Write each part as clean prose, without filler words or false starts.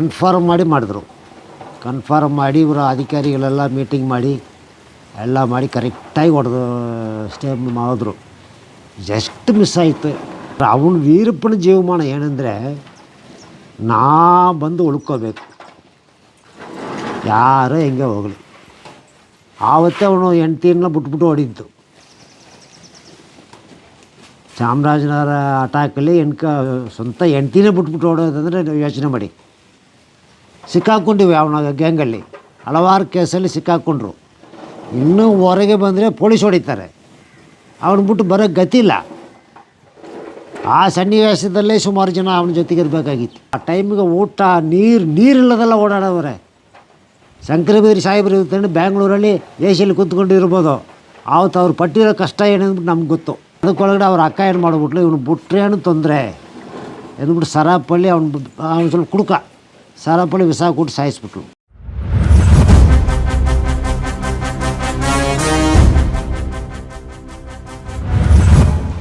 Confirm ಮಾಡಿದ್ರು. Confirm ಮಾಡಿ ಇವರು ಅಧಿಕಾರಿಗಳೆಲ್ಲ ಮೀಟಿಂಗ್ ಮಾಡಿ ಎಲ್ಲ ಮಾಡಿ ಕರೆಕ್ಟಾಗಿ ಹೊಡೆದು ಸ್ಟೇ ಮಾಡಿದ್ರು. ಜಸ್ಟ್ ಮಿಸ್ ಆಯಿತು. ಅವನು ವೀರಪ್ಪನ ಜೀವಮಾನ ಏನಂದರೆ ನಾ ಬಂದು ಉಳ್ಕೋಬೇಕು, ಯಾರು ಹೆಂಗೆ ಹೋಗಲಿ. ಆವತ್ತೇ ಅವನು ಹೆಂಡ್ತಿನ ಬಿಟ್ಬಿಟ್ಟು ಹೊಡಿದ್ದು. ಚಾಮರಾಜನಗರ ಅಟ್ಯಾಕಲ್ಲಿ ಸ್ವಂತ ಹೆಂಡ್ತಿನೇ ಬಿಟ್ಬಿಟ್ಟು ಹೊಡೋದಂದರೆ ಯೋಚನೆ ಮಾಡಿ. ಸಿಕ್ಕಾಕ್ಕೊಂಡಿವಿ ಅವನ ಗ್ಯಾಂಗಲ್ಲಿ, ಹಲವಾರು ಕೇಸಲ್ಲಿ ಸಿಕ್ಕಾಕ್ಕೊಂಡ್ರು. ಇನ್ನೂ ಹೊರಗೆ ಬಂದರೆ ಪೊಲೀಸ್ ಹೊಡಿತಾರೆ. ಅವನು ಬಿಟ್ಟು ಬರೋ ಗತಿ ಇಲ್ಲ. ಆ ಸನ್ನಿವೇಶದಲ್ಲೇ ಸುಮಾರು ಜನ ಅವನ ಜೊತೆಗೆ ಇರಬೇಕಾಗಿತ್ತು. ಆ ಟೈಮಿಗೆ ಊಟ ನೀರಿಲ್ಲದೆಲ್ಲ ಓಡಾಡೋವ್ರೆ. ಶಂಕರಬೀರಿ ಸಾಹೇಬ್ರು ಇರ್ತಾನೆ ಬ್ಯಾಂಗ್ಳೂರಲ್ಲಿ ಎ ಸಿಯಲ್ಲಿ ಕೂತ್ಕೊಂಡು ಇರ್ಬೋದು. ಆವತ್ತು ಅವ್ರು ಪಟ್ಟಿರೋ ಕಷ್ಟ ಏನಂದ್ಬಿಟ್ಟು ನಮ್ಗೆ ಗೊತ್ತು. ಅದಕ್ಕೊಳಗಡೆ ಅವ್ರ ಅಕ್ಕ ಏನು ಮಾಡಿಬಿಟ್ಲು, ಇವನು ಬಿಟ್ರೇನು ತೊಂದರೆ ಅಂದ್ಬಿಟ್ಟು ಸರಾಪಳ್ಳಿ ಅವ್ನು ಸ್ವಲ್ಪ ಕುಡುಕ ಸರಾಪಳ್ಳಿ ವಿಷ ಕೊಟ್ಟು ಸಾಯಿಸ್ಬಿಟ್ಲು.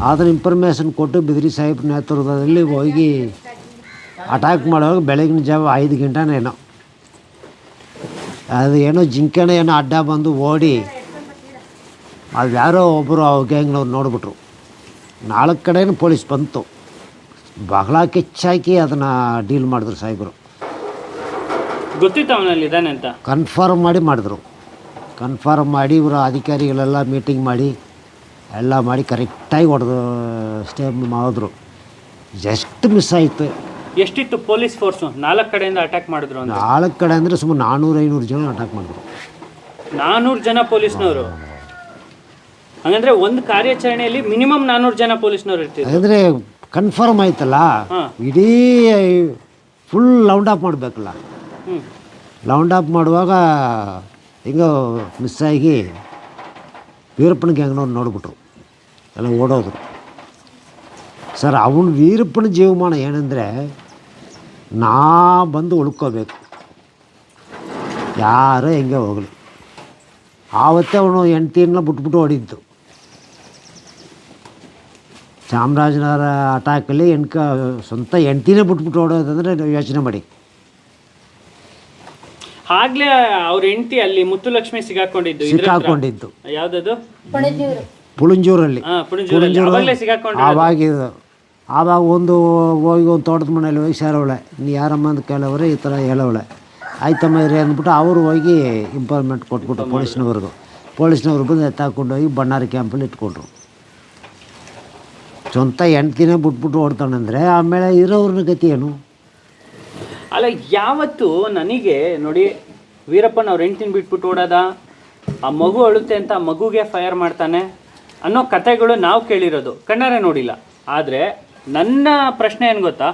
ಅದರ ಇನ್ಫಾರ್ಮೇಷನ್ ಕೊಟ್ಟು ಬಿದಿರಿ ಸಾಹೇಬ್ರ ನೇತೃತ್ವದಲ್ಲಿ ಹೋಗಿ ಅಟ್ಯಾಕ್ ಮಾಡುವಾಗ ಬೆಳಗಿನ ಜಾವ 5 ಗಂಟೆನೇನೋ ಅದು ಏನೋ ಜಿಂಕೆನ ಏನೋ ಅಡ್ಡ ಬಂದು ಓಡಿ ಅದು ಯಾರೋ ಒಬ್ಬರು ಗ್ಯಾಂಗ್ನವ್ರು ನೋಡಿಬಿಟ್ರು. 4 ಕಡೆನೂ ಪೊಲೀಸ್ ಬಂತು. ಬಹಳ ಕೆಚ್ಚಾಕಿ ಅದನ್ನು ಡೀಲ್ ಮಾಡಿದ್ರು ಸಾಹೇಬರು. ಗೊತ್ತಿತ್ತು ಅವನಲ್ಲಿ ಇದ್ದಾನೆ ಅಂತ ಕನ್ಫರ್ಮ್ ಮಾಡಿದ್ರು. ಕನ್ಫರ್ಮ್ ಮಾಡಿ ಇವರು ಅಧಿಕಾರಿಗಳೆಲ್ಲ ಮೀಟಿಂಗ್ ಮಾಡಿ ಎಲ್ಲ ಮಾಡಿ ಕರೆಕ್ಟಾಗಿ ಹೊಡೆದು ಸ್ಟೇ ಮಾಡಿದ್ರು. ಜಸ್ಟ್ ಮಿಸ್ ಆಯಿತು. ಎಷ್ಟಿತ್ತು ಪೊಲೀಸ್ ಫೋರ್ಸು? 4 ಕಡೆಯಿಂದ ಅಟ್ಯಾಕ್ ಮಾಡಿದ್ರು ಅಂತ. 4 ಕಡೆ ಅಂದರೆ ಸುಮಾರು 400-500 ಜನ ಅಟ್ಯಾಕ್ ಮಾಡಿದ್ರು. 400 ಜನ ಪೊಲೀಸ್ನವರು. ಹಾಗಂದ್ರೆ ಒಂದು ಕಾರ್ಯಾಚರಣೆಯಲ್ಲಿ ಮಿನಿಮಮ್ 400 ಜನ ಪೊಲೀಸ್ನವರು ಇರ್ತಿದ್ರು. ಅಂದರೆ ಕನ್ಫರ್ಮ್ ಆಯ್ತಲ್ಲ, ಇಡೀ ಫುಲ್ ರೌಂಡ್ ಅಪ್ ಮಾಡಬೇಕಲ್ಲ. ರೌಂಡ್ ಅಪ್ ಮಾಡುವಾಗ ಹಿಂಗೆ ಮಿಸ್ ಆಗಿ ವೀರಪ್ಪನ ಗ್ಯಾಂಗ್ನವ್ರು ನೋಡಿಬಿಟ್ರು, ಎಲ್ಲ ಓಡೋದ್ರು. ಸರ್ ಅವನು ವೀರಪ್ಪನ ಜೀವಮಾನ ಏನಂದರೆ ನಾ ಬಂದು ಉಳ್ಕೋಬೇಕು, ಯಾರು ಹೆಂಗೆ ಹೋಗಲಿ. ಆವತ್ತೇ ಅವನು ಹೆಂಡ್ತಿನ ಬಿಟ್ಬಿಟ್ಟು ಹೊಡಿದ್ದು. ಚಾಮರಾಜನಗರ ಅಟ್ಯಾಕಲ್ಲಿ ಸ್ವಂತ ಹೆಂಡ್ತಿನೇ ಬಿಟ್ಬಿಟ್ಟು ಹೊಡೋದಂದರೆ ಯೋಚನೆ ಮಾಡಿ. ಆಗ್ಲೇ ಅವ್ರ ಹೆಂಡತಿ ಅಲ್ಲಿ ಮುತ್ತುಲಕ್ಷ್ಮಿ ಸಿಗಾಕೊಂಡಿದ್ದು. ಯಾವ್ದದು? ಪುಳಿಂಜೂರಲ್ಲಿ. ಆವಾಗ ಒಂದು ಹೋಗಿ ಒಂದು ತೋಟದ ಮನೇಲಿ ಹೋಗಿ ಸೇರವಳೆ, ನೀ ಯಾರಮ್ಮ ಅಂತ ಕೇಳವ್ರೆ, ಈ ಥರ ಹೇಳವಳೆ. ಆಯ್ತಮ್ಮ ಇರಿ ಅಂದ್ಬಿಟ್ಟು ಅವರು ಹೋಗಿ ಇಂಫಾರ್ಮೆಂಟ್ ಕೊಟ್ಬಿಟ್ಟು ಪೊಲೀಸ್ನವ್ರು ಬಂದು ಎತ್ತಾಕೊಂಡು ಹೋಗಿ ಬಣ್ಣಾರಿ ಕ್ಯಾಂಪಲ್ಲಿ ಇಟ್ಕೊಂಡ್ರು. ಸ್ವಂತ ಹೆಂಡ್ತಿನೇ ಬಿಟ್ಬಿಟ್ಟು ಓಡ್ತಾನಂದರೆ ಆಮೇಲೆ ಇರೋವ್ರನ್ನ ಗತಿ ಏನು? ಅಲ್ಲ, ಯಾವತ್ತು ನನಗೆ ನೋಡಿ, ವೀರಪ್ಪನ ಅವ್ರ ಹೆಂಡ್ತಿನ ಬಿಟ್ಬಿಟ್ಟು ಓಡೋದ, ಆ ಮಗು ಅಳುತ್ತೆ ಅಂತ ಆ ಮಗುಗೆ ಫೈರ್ ಮಾಡ್ತಾನೆ ಅನ್ನೋ ಕಥೆಗಳು ನಾವು ಕೇಳಿರೋದು, ಕಣ್ಣಾರೆ ನೋಡಿಲ್ಲ. ಆದರೆ ನನ್ನ ಪ್ರಶ್ನೆ ಏನು ಗೊತ್ತಾ,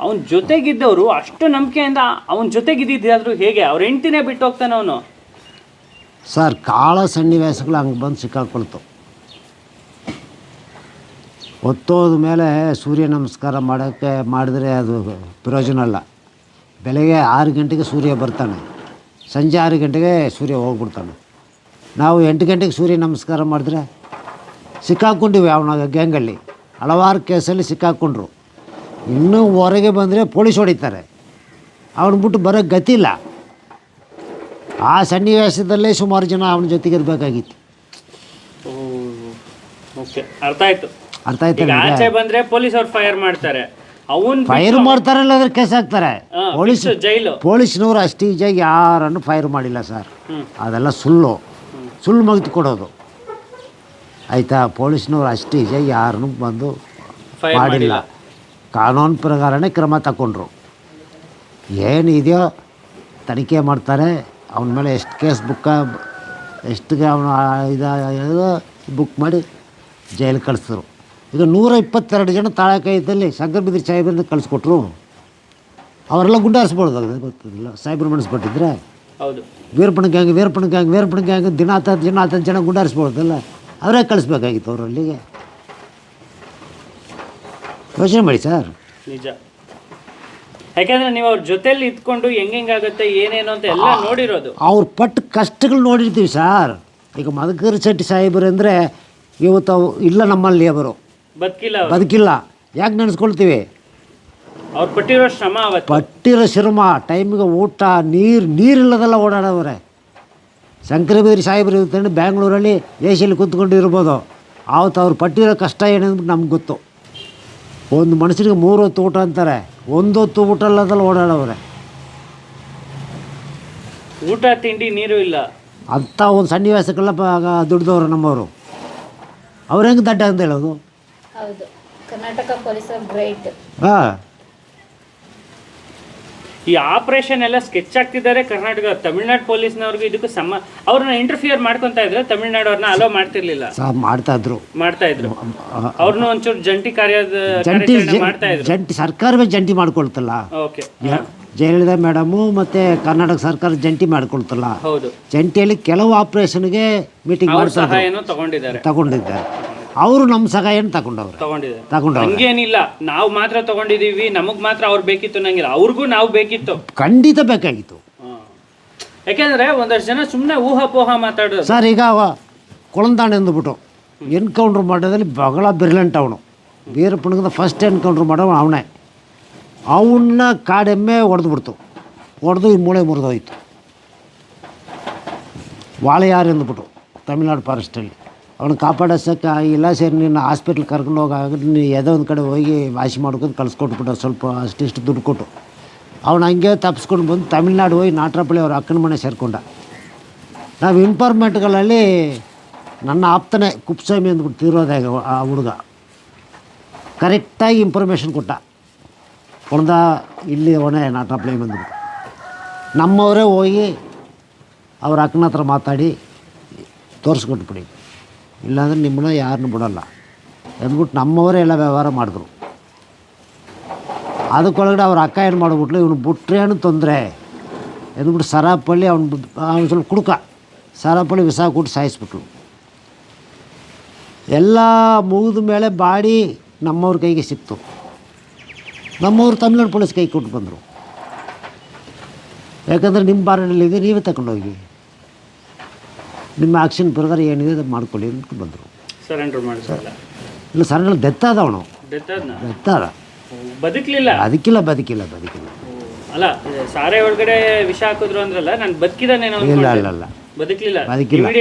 ಅವನ ಜೊತೆಗಿದ್ದವರು ಅಷ್ಟು ನಂಬಿಕೆಯಿಂದ ಅವನ ಜೊತೆಗಿದ್ದಿದ್ದಾದರೂ ಹೇಗೆ ಅವ್ರ ಹೆಂಡ್ತಿನೇ ಬಿಟ್ಟು ಹೋಗ್ತಾನೆ ಅವನು? ಸರ್, ಕಾಳ ಸನ್ನಿವೇಶಗಳು ಹಂಗೆ ಬಂದು ಸಿಕ್ಕಾಕೊಳ್ತು. ಹೊತ್ತೋದ ಮೇಲೆ ಸೂರ್ಯ ನಮಸ್ಕಾರ ಮಾಡಿದ್ರೆ ಅದು ಪ್ರಯೋಜನ ಅಲ್ಲ. ಬೆಳಗ್ಗೆ 6 ಗಂಟೆಗೆ ಸೂರ್ಯ ಬರ್ತಾನೆ, ಸಂಜೆ 6 ಗಂಟೆಗೆ ಸೂರ್ಯ ಹೋಗ್ಬಿಡ್ತಾನೆ. ನಾವು 8 ಗಂಟೆಗೆ ಸೂರ್ಯ ನಮಸ್ಕಾರ ಮಾಡಿದ್ರೆ ಸಿಕ್ಕಾಕ್ಕೊಂಡಿವಿ ಅವನ ಗ್ಯಾಂಗಲ್ಲಿ, ಹಲವಾರು ಕೇಸಲ್ಲಿ ಸಿಕ್ಕಾಕ್ಕೊಂಡ್ರು. ಇನ್ನೂ ಹೊರಗೆ ಬಂದರೆ ಪೊಲೀಸ್ ಹೊಡಿತಾರೆ. ಅವನು ಬಿಟ್ಟು ಬರೋ ಗತಿ ಇಲ್ಲ. ಆ ಸನ್ನಿವೇಶದಲ್ಲೇ ಸುಮಾರು ಜನ ಅವನ ಜೊತೆಗೆ ಇರಬೇಕಾಗಿತ್ತು. ಅರ್ಥ ಆಯ್ತು. ಆಚೆ ಬಂದ್ರೆ ಪೊಲೀಸ್ ಅವ್ರು ಫೈರ್ ಮಾಡ್ತಾರೆ, ಫೈರ್ ಮಾಡ್ತಾರಲ್ಲ, ಅದ್ರ ಕೇಸ್ ಹಾಕ್ತಾರೆ. ಪೊಲೀಸ್ನವರು ಅಷ್ಟು ಈಜಾಗಿ ಯಾರನ್ನು ಫೈರ್ ಮಾಡಿಲ್ಲ ಸರ್. ಅದೆಲ್ಲ ಸುಳ್ಳು ಮಗ್ದು ಕೊಡೋದು, ಆಯಿತಾ? ಪೊಲೀಸ್ನವ್ರು ಅಷ್ಟು ಈಜಾಗಿ ಯಾರನ್ನು ಬಂದು ಮಾಡಿಲ್ಲ. ಕಾನೂನು ಪ್ರಕಾರನೇ ಕ್ರಮ ತಗೊಂಡ್ರು. ಏನಿದೆಯೋ ತನಿಖೆ ಮಾಡ್ತಾರೆ. ಅವನ ಮೇಲೆ ಎಷ್ಟು ಕೇಸ್ ಎಷ್ಟಿಗೆ ಅವನು ಬುಕ್ ಮಾಡಿ ಜೈಲಿಗೆ ಕಳಿಸಿದ್ರು. ಈಗ 122 ಜನ ತಾಳಕೈದಲ್ಲಿ ಶಂಕರ ಬಿದಿರಿ ಸಾಹೇಬ್ರನ್ನ ಕಳಿಸ್ಕೊಟ್ರು. ಅವರೆಲ್ಲ ಗುಂಡಾರಿಸ್ಬೋದು, ಗೊತ್ತಿಲ್ಲ ಸಾಹೇಬ್ರು ಮನಸ್ಬಿಟ್ಟಿದ್ರೆ. ಹೌದು, ವೀರಪ್ಪನ ಗ್ಯಾಂಗ್ ದಿನ 10 ಜನ ಗುಂಡಾರಿಸ್ಬೋದಲ್ಲ, ಅವರೇ ಕಳಿಸ್ಬೇಕಾಗಿತ್ತು ಅವರಲ್ಲಿಗೆ. ಯೋಚನೆ ಮಾಡಿ ಸರ್. ನಿಜ. ಯಾಕೆಂದ್ರೆ ನೀವು ಅವ್ರ ಜೊತೆಲಿ ಇದ್ಕೊಂಡು ಹೆಂಗಾಗುತ್ತೆ ಏನೇನು ಅಂತ ಎಲ್ಲ ನೋಡಿರೋದು. ಅವ್ರ ಪಟ್ಟು ಕಷ್ಟಗಳು ನೋಡಿರ್ತೀವಿ ಸರ್. ಈಗ ಮಧುಕರ್ ಶೆಟ್ಟಿ ಸಾಹೇಬರು ಅಂದರೆ ಇವತ್ತು ಇಲ್ಲ, ನಮ್ಮಲ್ಲಿ ಅವರು ಬದುಕಿಲ್ಲ. ಯಾಕೆ ನೆನೆಸ್ಕೊಳ್ತೀವಿ? ಅವ್ರು ಪಟ್ಟಿರೋ ಶ್ರಮ ಅವತ್ತು. ಪಟ್ಟಿರೋ ಶ್ರಮ, ಟೈಮಿಗೆ ಊಟ, ನೀರಿಲ್ಲದೆಲ್ಲ ಓಡಾಡವ್ರೆ. ಶಂಕರಬೇರಿ ಸಾಹೇಬ್ರು ಇರ್ತಾನೆ ಬ್ಯಾಂಗ್ಳೂರಲ್ಲಿ ಎ ಸಿಯಲ್ಲಿ ಕೂತ್ಕೊಂಡಿರ್ಬೋದು. ಆವತ್ತು ಅವ್ರು ಪಟ್ಟಿರೋ ಕಷ್ಟ ಏನಂದ್ಬಿಟ್ಟು ನಮ್ಗೆ ಗೊತ್ತು. ಒಂದು ಮನುಷ್ಯನಿಗೆ 3 ಹೊತ್ತು ಊಟ ಅಂತಾರೆ, 1 ಹೊತ್ತು ಊಟ ಇಲ್ಲದೆಲ್ಲ ಓಡಾಡವ್ರೆ. ಊಟ ತಿಂಡಿ ನೀರು ಇಲ್ಲ ಅಂಥ ಒಂದು ಸನ್ನಿವೇಶಕ್ಕೆಲ್ಲ ದುಡ್ದವ್ರು ನಮ್ಮವರು. ಅವ್ರು ಹೆಂಗೆ ದಡ್ಡ ಅಂತ ಹೇಳೋದು? ಹೌದು, ಕರ್ನಾಟಕ ಪೊಲೀಸರು ಗ್ರೇಟ್. ಹಾಂ, ಈ ಆಪರೇಷನ್ ಎಲ್ಲ ಸ್ಕೆಚ್ ಆಗ್ತಿದ್ದಾರೆ ಕರ್ನಾಟಕ. ತಮಿಳ್ನಾಡು ಪೊಲೀಸ್ನವ್ರಿಗೂ ಇದಕ್ಕೂ ಅವ್ರನ್ನ ಇಂಟರ್ಫಿಯರ್ ಮಾಡ್ಕೊತಾ ಇದ್ರೆ ತಮಿಳ್ನಾಡು ಅವ್ರನ್ನ ಅಲೋ ಮಾಡ್ತಿರ್ಲಿಲ್ಲ. ಮಾಡ್ತಾ ಇದ್ರು. ಅವ್ರನ್ನ ಒಂಚೂರು ಜಂಟಿ ಮಾಡ್ತಾ ಇದ್ರು. ಜಂಟಿ ಸರ್ಕಾರವೇ ಜಂಟಿ ಮಾಡ್ಕೊಳ್ತಲ್ಲ. ಓಕೆ, ಜಯಲಲಿತಾ ಮೇಡಮು ಮತ್ತು ಕರ್ನಾಟಕ ಸರ್ಕಾರ ಜಂಟಿ ಮಾಡ್ಕೊಳ್ತಲ್ಲ. ಹೌದು, ಜಂಟಿಯಲ್ಲಿ ಕೆಲವು ಆಪರೇಷನ್ಗೆ ಮೀಟಿಂಗ್ ತಗೊಂಡಿದ್ದಾರೆ. ಅವರು ನಮ್ಮ ಸಹಾಯನ ತಗೊಂಡವ್ರು. ಹಂಗೇನಿಲ್ಲ, ನಾವು ಮಾತ್ರ ತಗೊಂಡಿದೀವಿ, ನಮಗ್ ಮಾತ್ರ ಅವ್ರು ಬೇಕಿತ್ತು ನಂಗಿಲ್ಲ, ಅವ್ರಿಗೂ ನಾವು ಬೇಕಿತ್ತು. ಖಂಡಿತ ಬೇಕಾಗಿತ್ತು. ಯಾಕೆಂದ್ರೆ ಒಂದಷ್ಟು ಜನ ಸುಮ್ಮನೆ ಊಹಾಪೋಹ ಮಾತಾಡೋದು. ಸರ್, ಈಗ ಕೊಳಂದಾಣೆ ಅಂದ್ಬಿಟ್ಟು ಎನ್ಕೌಂಟ್ರ್ ಮಾಡೋದ್ರಲ್ಲಿ ಬಹಳ ಬ್ರಿಲಿಯಂಟ್ ಅವನು. ವೀರಪ್ಪನಿಗೆ ಫಸ್ಟ್ ಎನ್ಕೌಂಟ್ರ್ ಮಾಡೋನು ಅವನೇ. ಅವನ್ನ ಕಾಡೆಮ್ಮೆ ಹೊಡೆದು ಈ ಮೂಳೆ ಮುರಿದೋಯ್ತು. ವಾಳೆಯಾರು ಅಂದ್ಬಿಟ್ಟು ತಮಿಳ್ನಾಡು ಫಾರೆಸ್ಟಲ್ಲಿ ಅವನು ಕಾಪಾಡೋಸಕ್ಕೆ ಇಲ್ಲ. ಸೇರಿ ನಿನ್ನ ಹಾಸ್ಪಿಟ್ಲ್ ಕರ್ಕೊಂಡು ಹೋಗಾಗ ನೀನು ಯಾವುದೋ ಒಂದು ಕಡೆ ಹೋಗಿ ವಾಸಿ ಮಾಡ್ಕೊಂಡು ಕಳಿಸ್ಕೊಟ್ಬಿಟ್ಟು ಸ್ವಲ್ಪ ಅಷ್ಟಿಷ್ಟು ದುಡ್ಡು ಕೊಟ್ಟು ಅವನು ಹಂಗೆ ತಪ್ಪಿಸ್ಕೊಂಡು ಬಂದು ತಮಿಳ್ನಾಡು ಹೋಗಿ ನಾಟ್ರಪಳ್ಳಿ ಅವ್ರ ಅಕ್ಕನ ಮನೆ ಸೇರಿಕೊಂಡ. ನಾವು ಇನ್ಫಾರ್ಮೆಂಟ್ಗಳಲ್ಲಿ ನನ್ನ ಆಪ್ತನೇ ಕುಪ್ಸ್ವಾಮಿ ಅಂದ್ಬಿಟ್ಟು ತೀರೋದಾಗ ಆ ಹುಡುಗ ಕರೆಕ್ಟಾಗಿ ಇನ್ಫಾರ್ಮೇಷನ್ ಕೊಟ್ಟ. ಹೊಡೆದ ಇಲ್ಲಿ ಒಣೆ ನಾಟ್ರಪಳ್ಳಿ ಬಂದ್ಬಿಟ್ಟು ನಮ್ಮವರೇ ಹೋಗಿ ಅವ್ರ ಅಕ್ಕನ ಹತ್ರ ಮಾತಾಡಿ ತೋರಿಸ್ಕೊಟ್ಬಿಡಿ, ಇಲ್ಲಾಂದ್ರೆ ನಿಮ್ಮನ್ನ ಯಾರನ್ನೂ ಬಿಡೋಲ್ಲ ಅಂದ್ಬಿಟ್ಟು ನಮ್ಮವರೇ ಎಲ್ಲ ವ್ಯವಹಾರ ಮಾಡಿದ್ರು. ಅದಕ್ಕೊಳಗಡೆ ಅವ್ರ ಅಕ್ಕ ಏನು ಮಾಡಿಬಿಟ್ಲು, ಇವನು ಬಿಟ್ರೇನು ತೊಂದರೆ ಅಂದ್ಬಿಟ್ಟು ಸರಾಪಳ್ಳಿ ಅವ್ನು ಸ್ವಲ್ಪ ಕುಡುಕ ಸರಾಪಳ್ಳಿ ವಿಷ ಕೊಟ್ಟು ಸಾಯಿಸ್ಬಿಟ್ಲು. ಎಲ್ಲ ಮುಗಿದ ಮೇಲೆ ಬಾಡಿ ನಮ್ಮವ್ರ ಕೈಗೆ ಸಿಕ್ತು. ನಮ್ಮವ್ರು ತಮಿಳ್ನಾಡು ಪೊಲೀಸ್ ಕೈ ಕೊಟ್ಟು ಬಂದರು. ಯಾಕಂದರೆ ನಿಮ್ಮ ಬಾರಲ್ಲಿದೆ, ನೀವೇ ತಗೊಂಡೋಗಿ ನಿಮ್ಮ ಆಕ್ಷನ್ ಪ್ರಕಾರ ಏನಿದೆ ಅದು ಮಾಡ್ಕೊಳ್ಳಿ ಅಂತ ಬಂದರು. ಸರೆಂಡರ್ ಮಾಡಿಸಲ್ಲ. ಇಲ್ಲ, ಸರೆಂಡರ್ ಡೆತ್ತಾದ ಅವನು. ಡೆತ್ತಾದ, ಬದುಕಲಿಲ್ಲ. ಬದುಕಿಲ್ಲ. ಅಲ್ಲ, ಸಾರೆ ಒಳಗಡೆ ವಿಷ ಹಾಕಿದ್ರು ಅಂದ್ರಲ್ಲ, ನಾನು ಬದುಕಿದಾನೇನೋ. ಇಲ್ಲ, ಬದುಕಿಲ್ಲ.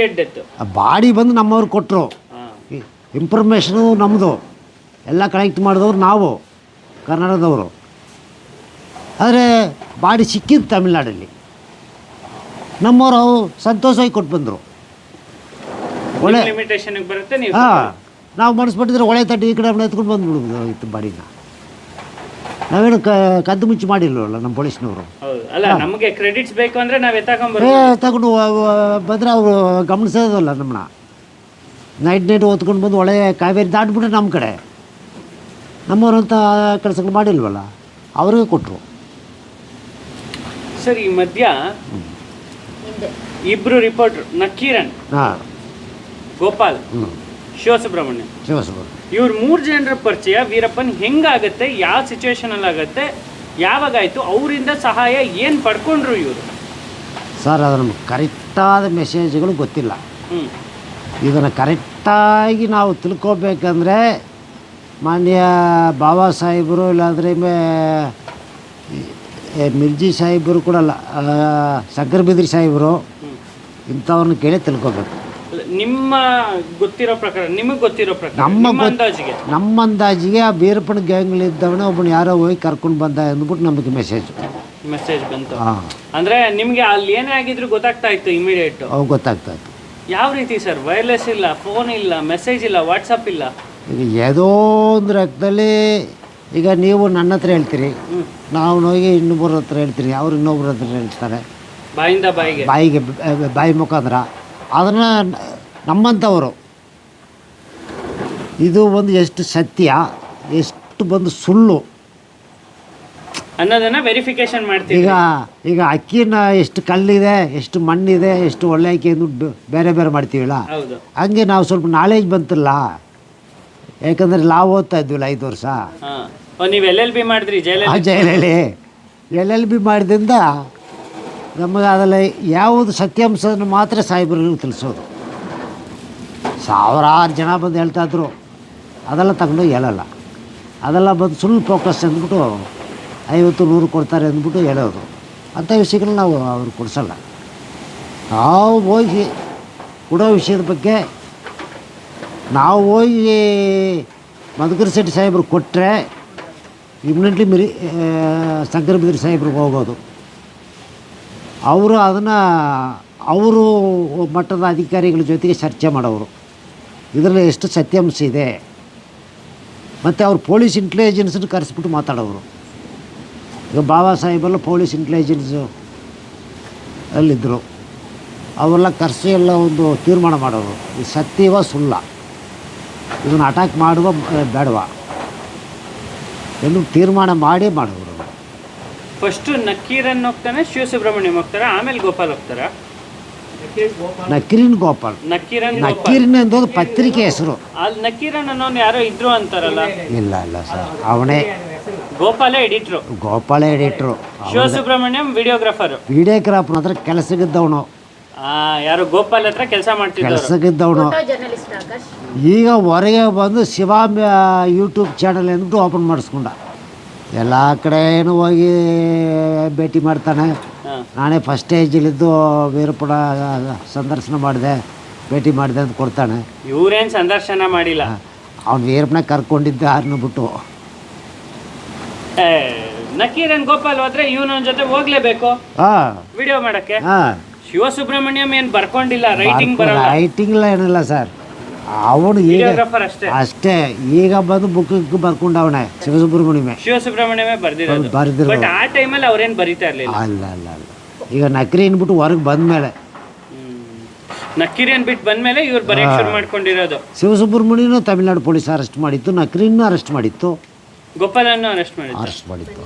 ಆ ಬಾಡಿ ಬಂದು ನಮ್ಮವ್ರು ಕೊಟ್ಟರು. ಇನ್ಫಾರ್ಮೇಷನು ನಮ್ಮದು, ಎಲ್ಲ ಕಲೆಕ್ಟ್ ಮಾಡಿದವ್ರು ನಾವು ಕರ್ನಾಟಕದವರು. ಆದರೆ ಬಾಡಿ ಸಿಕ್ಕಿದ್ದು ತಮಿಳ್ನಾಡಲ್ಲಿ. ನಮ್ಮವರು ಸಂತೋಷವಾಗಿ ಕೊಟ್ಟು ಬಂದರು. ಒಳ್ಳೆ ಲಿಮಿಟೇಷನ್ಗೆ ಬರುತ್ತೆ. ನಾವು ಮನಸ್ಪಟ್ಟಿದ್ರೆ ಒಳ್ಳೆ ತಟ್ಟಿ ಈ ಕಡೆ ಎತ್ಕೊಂಡು ಬಂದುಬಿಡ್ಬೋದು ಇತ್ತು ಬಾಡಿನ. ನಾವೇನು ಕದ್ದು ಮುಚ್ಚಿ ಮಾಡಿಲ್ವಲ್ಲ ನಮ್ಮ ಪೊಲೀಸ್ನವರು. ಅಲ್ಲ, ನಮಗೆ ಕ್ರೆಡಿಟ್ಸ್ ಬೇಕು ಅಂದರೆ ನಾವು ತಗೊಂಡು ಬಂದರೆ ಅವರು ಗಮನಿಸೋದಲ್ಲ ನಮ್ಮನ್ನ. ನೈಟ್ ಓದ್ಕೊಂಡು ಬಂದು ಒಳ್ಳೆ ಕಾವೇರಿ ದಾಟ್ಬಿಟ್ರೆ ನಮ್ಮ ಕಡೆ ನಮ್ಮವ್ರಂಥ ಕೆಲಸಗಳು ಮಾಡಿಲ್ವಲ್ಲ, ಅವ್ರಿಗೆ ಕೊಟ್ಟರು. ಸರ್, ಈ ಮಧ್ಯ ಇಬ್ರು ರಿಪೋರ್ಟರ್, ನಕ್ಕೀರನ್, ಗೋಪಾಲ್, ಶಿವಸುಬ್ರಹ್ಮಣ್ಯ, ಇವ್ರು 3 ಜನರ ಪರಿಚಯ ವೀರಪ್ಪನ್ ಹೆಂಗಾಗತ್ತೆ, ಯಾವ ಸಿಚುವೇಶನ್ ಅಲ್ಲಿ ಆಗತ್ತೆ, ಯಾವಾಗಾಯ್ತು, ಅವರಿಂದ ಸಹಾಯ ಏನು ಪಡ್ಕೊಂಡ್ರು ಇವರು? ಸರ್, ಅದನ್ನು ಕರೆಕ್ಟಾದ ಮೆಸೇಜ್ಗಳು ಗೊತ್ತಿಲ್ಲ. ಇದನ್ನು ಕರೆಕ್ಟಾಗಿ ನಾವು ತಿಳ್ಕೊಬೇಕಂದ್ರೆ ಮಾನ್ಯ ಬಾಬಾ ಸಾಹೇಬರು, ಇಲ್ಲಾಂದರೆ ಮಿರ್ಜಿ ಸಾಹೇಬರು ಕೂಡ ಅಲ್ಲ, ಶಂಕರಬಿದ್ರಿ ಸಾಹೇಬರು, ಇಂಥವ್ರನ್ನ ಕೇಳಿ ತಿಳ್ಕೊಬೇಕು. ನಿಮ್ಮ ಗೊತ್ತಿರೋ ಪ್ರಕಾರ, ನಿಮಗೆ ಗೊತ್ತಿರೋ ಪ್ರಕಾರ, ನಮ್ಮ ಅಂದಾಜಿಗೆ ಆ ವೀರಪ್ಪನ ಗ್ಯಾಂಗ್ಲಿದ್ದವನೇ ಒಬ್ಬನು ಯಾರೋ ಹೋಗಿ ಕರ್ಕೊಂಡು ಬಂದ ಅಂದ್ಬಿಟ್ಟು ನಮಗೆ ಮೆಸೇಜ್ ಬಂತು. ಅಂದರೆ ನಿಮಗೆ ಅಲ್ಲಿ ಏನೇ ಆಗಿದ್ರು ಗೊತ್ತಾಗ್ತಾ ಇತ್ತು ಇಮಿಡಿಯೇಟ್? ಗೊತ್ತಾಗ್ತಾ ಇತ್ತು. ಯಾವ ರೀತಿ ಸರ್? ವೈರ್ಲೆಸ್ ಇಲ್ಲ, ಫೋನ್ ಇಲ್ಲ, ಮೆಸೇಜ್ ಇಲ್ಲ, ವಾಟ್ಸಪ್ ಇಲ್ಲ. ಈಗ ಯಾವುದೋ ಒಂದು ರಕ್ತದಲ್ಲಿ ಈಗ ನೀವು ನನ್ನ ಹತ್ರ ಹೇಳ್ತೀರಿ, ನಾವು ಹೋಗಿ ಇನ್ನೊಬ್ಬರ ಹತ್ರ ಹೇಳ್ತೀರಿ, ಅವ್ರು ಇನ್ನೊಬ್ಬರ ಹತ್ರ ಹೇಳ್ತಾರೆ, ಬಾಯಿಂದ ಬಾಯಿ ಮುಖಾಂತರ. ಅದನ್ನು ನಮ್ಮಂಥವರು ಇದು ಒಂದು ಎಷ್ಟು ಸತ್ಯ, ಎಷ್ಟು ಬಂದು ಸುಳ್ಳು ಅನ್ನೋದನ್ನು ವೆರಿಫಿಕೇಶನ್ ಮಾಡ್ತೀವಿ. ಈಗ ಅಕ್ಕಿನ ಎಷ್ಟು ಕಲ್ಲಿದೆ, ಎಷ್ಟು ಮಣ್ಣಿದೆ, ಎಷ್ಟು ಒಳ್ಳೆ ಅಕ್ಕಿ ಅಂದ್ಬಿಟ್ಟು ಬೇರೆ ಬೇರೆ ಮಾಡ್ತೀವಲ್ಲ, ಹಂಗೆ ನಾವು ಸ್ವಲ್ಪ ನಾಲೆಜ್ ಬಂತಿಲ್ಲ. ಯಾಕಂದರೆ ನಾವು ಓದ್ತಾ ಇದ್ವಿಲ್ಲ 5 ವರ್ಷ. ನೀವು LLB ಮಾಡಿದ್ರಿ ಜೈಲಲ್ಲಿ LLB ಮಾಡಿದ್ರಿಂದ ನಮಗೆ ಅದರಲ್ಲಿ ಯಾವುದು ಸತ್ಯಾಂಶವನ್ನು ಮಾತ್ರ ಸಾಹೇಬರಿಗೆ ತಿಳಿಸೋದು. 1000 ಜನ ಬಂದು ಹೇಳ್ತಾಯಿದ್ರು, ಅದೆಲ್ಲ ತಗೊಂಡು ಹೇಳಲ್ಲ, ಅದೆಲ್ಲ ಬಂದು ಸುಳ್ಳು ಫೋಕಸ್ ಅಂದ್ಬಿಟ್ಟು 50-100 ಕೊಡ್ತಾರೆ ಅಂದ್ಬಿಟ್ಟು ಹೇಳೋದು. ಅಂಥ ವಿಷಯಗಳನ್ನ ನಾವು ಅವ್ರಿಗೆ ಕೊಡಿಸಲ್ಲ. ನಾವು ಹೋಗಿ ಕೊಡೋ ವಿಷಯದ ಬಗ್ಗೆ ನಾವು ಹೋಗಿ ಮಧುಕರ್ ಶೆಟ್ಟಿ ಸಾಹೇಬ್ರು ಕೊಟ್ಟರೆ ಇಮ್ಮಿಡಿಯೇಟ್ಲಿ ಶಂಕರ ಬಿದ್ರಿ ಸಾಹೇಬ್ರಿಗೆ ಹೋಗೋದು. ಅವರು ಅದನ್ನು ಅವರು ಮಟ್ಟದ ಅಧಿಕಾರಿಗಳ ಜೊತೆಗೆ ಚರ್ಚೆ ಮಾಡೋರು, ಇದರಲ್ಲಿ ಎಷ್ಟು ಸತ್ಯಾಂಶ ಇದೆ. ಮತ್ತು ಅವ್ರು ಪೊಲೀಸ್ ಇಂಟೆಲಿಜೆನ್ಸನ್ನು ಕರೆಸ್ಬಿಟ್ಟು ಮಾತಾಡೋರು. ಈಗ ಬಾಬಾ ಸಾಹೇಬೆಲ್ಲ ಪೊಲೀಸ್ ಇಂಟೆಲಿಜೆನ್ಸು ಅಲ್ಲಿದ್ದರು, ಅವೆಲ್ಲ ಕರೆಸಿ ಎಲ್ಲ ಒಂದು ತೀರ್ಮಾನ ಮಾಡೋರು. ಇದು ಸತ್ಯವ ಸುಳ್ಳ, ಇದನ್ನು ಅಟ್ಯಾಕ್ ಮಾಡುವ ಬೇಡವಾ ಎಂದು ತೀರ್ಮಾನ ಮಾಡಿ ಮಾಡೋರು. ಫಸ್ಟು ನಕ್ಕೀರನ್ ಹೋಗ್ತಾನೆ, ಶಿವಸುಬ್ರಹ್ಮಣ್ಯಂ ಹೋಗ್ತಾರೆ, ಆಮೇಲೆ ಗೋಪಾಲ್ ಹೋಗ್ತಾರ. ನಕೀರನ್ ಗೋಪಾಲ್, ನಕೀರನ್ ಅನ್ನೋದು ಪತ್ರಿಕೆ ಹೆಸರು. ಅಲ್ಲಿ ನಕ್ಕೀರನ್ ಅನ್ನೋನು ಯಾರೋ ಇದ್ರು ಅಂತಾರಲ್ಲ. ಇಲ್ಲ ಸರ್, ಅವನೇ ಗೋಪಾಲೇ ಎಡಿಟ್ರು. ಗೋಪಾಲೇ ಎಡಿಟ್ರು. ಶಿವಸುಬ್ರಹ್ಮಣ್ಯಂ ವಿಡಿಯೋಗ್ರಾಫರ್ ಹತ್ರ ಕೆಲಸಕ್ಕಿದ್ದವನು. ಯಾರು ಗೋಪಾಲ್ ಹತ್ರ ಕೆಲಸ ಮಾಡ್ತಿದ್ರು, ಕೆಲಸಕ್ಕಿದ್ದವನು. ಜರ್ನಲಿಸ್ಟ್ ಆಕಾಶ್ ಈಗ ಹೊರಗೆ ಬಂದು ಶಿವ ಯೂಟ್ಯೂಬ್ ಚಾನಲ್ ಅಂದ್ಬಿಟ್ಟು ಓಪನ್ ಮಾಡಿಸ್ಕೊಂಡ. ಎಲ್ಲ ಕಡೆನೂ ಹೋಗಿ ಭೇಟಿ ಮಾಡ್ತಾನೆ. ನಾನೇ ಫಸ್ಟ್ ಸ್ಟೇಜಲ್ಲಿದ್ದು ವೀರಪ್ಪನ ಸಂದರ್ಶನ ಮಾಡಿದೆ, ಭೇಟಿ ಮಾಡಿದೆ ಅಂತ ಕೊಡ್ತಾನೆ. ಇವ್ರೇನು ಸಂದರ್ಶನ ಮಾಡಿಲ್ಲ, ಅವ್ನು ವೀರಪ್ಪನ ಕರ್ಕೊಂಡಿದ್ದೆ ಯಾರನ್ನ ಬಿಟ್ಟು. ನಕೀರನ್ ಗೋಪಾಲ್ ಹೋದ್ರೆ ಇವನ ಜೊತೆ ಹೋಗ್ಲೇಬೇಕು ವಿಡಿಯೋ ಮಾಡಕ್ಕೆ. ಶಿವಸುಬ್ರಹ್ಮಣ್ಯಂ ಏನು ಬರ್ಕೊಂಡಿಲ್ಲ, ರೈಟಿಂಗ್ ಬರಲ್ಲ. ರೈಟಿಂಗ್ ಎಲ್ಲ ಏನಿಲ್ಲ ಸರ್, ಅವನು ಈಗ ಅಷ್ಟೇ. ಈಗ ಬಂದು ಬುಕ್ ಬರ್ಕೊಂಡವನೆ ಶಿವಸುಬ್ರಹ್ಮಣ್ಯಮೇ ಬರ್ದಿರೋದು. ಬಟ್ ಆ ಟೈಮಲ್ಲಿ ಅವ್ರೇನು ಬರೀತಾ ಇರಲಿಲ್ಲ. ಅಲ್ಲ ಈಗ ನಕರಿ ಅನ್ಬಿಟ್ಟು ಹೊರಗೆ ಬಂದ್ಮೇಲೆ, ನಕ್ಕೀರಿಯನ್ ಬಿಟ್ಟು ಬಂದ್ಮೇಲೆ ಇವ್ರು ಬರೆಯಕ್ಕೆ ಶುರು ಮಾಡ್ಕೊಂಡಿರೋದು. ಶಿವಸುಬ್ರಹ್ಮಣ್ಯನೂ ತಮಿಳ್ನಾಡು ಪೊಲೀಸ್ ಅರೆಸ್ಟ್ ಮಾಡಿತ್ತು, ನಕರಿನೂ ಅರೆಸ್ಟ್ ಮಾಡಿತ್ತು, ಗೋಪಾಲನ್ನು ಅರೆಸ್ಟ್ ಮಾಡಿತ್ತು.